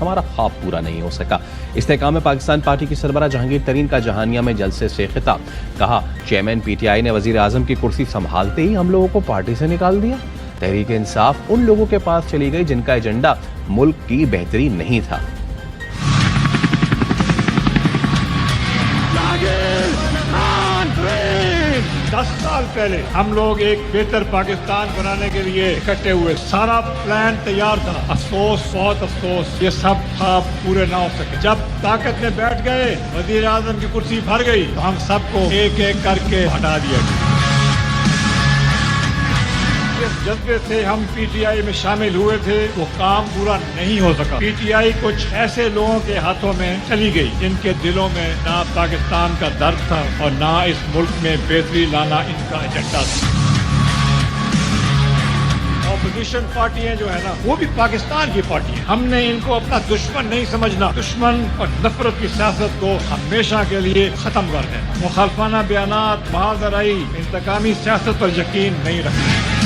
ہمارا خواب پورا نہیں ہو سکا۔ استحکام پاکستان پارٹی کی سربراہ جہانگیر ترین کا جہانیہ میں جلسے سے خطاب، کہا چیئرمین پی ٹی آئی نے وزیر اعظم کی کرسی سنبھالتے ہی ہم لوگوں کو پارٹی سے نکال دیا۔ تحریک انصاف ان لوگوں کے پاس چلی گئی جن کا ایجنڈا ملک کی بہتری نہیں تھا۔ 10 سال پہلے ہم لوگ ایک بہتر پاکستان بنانے کے لیے اکٹھے ہوئے، سارا پلان تیار تھا، افسوس بہت افسوس یہ سب خواب پورے نہ ہو سکے۔ جب طاقت میں بیٹھ گئے، وزیر اعظم کی کرسی بھر گئی تو ہم سب کو ایک ایک کر کے ہٹا دیا گیا۔ جس جذبے سے ہم پی ٹی آئی میں شامل ہوئے تھے وہ کام پورا نہیں ہو سکا۔ پی ٹی آئی کچھ ایسے لوگوں کے ہاتھوں میں چلی گئی جن کے دلوں میں نہ پاکستان کا درد تھا اور نہ اس ملک میں بہتری لانا ان کا ایجنڈا تھا۔ اپوزیشن پارٹیاں جو ہے نا وہ بھی پاکستان کی پارٹی ہیں، ہم نے ان کو اپنا دشمن نہیں سمجھنا، دشمن اور نفرت کی سیاست کو ہمیشہ کے لیے ختم کر دینا، مخالفانہ بیانات، محاذ رائی، انتقامی سیاست پر یقین نہیں رکھنا۔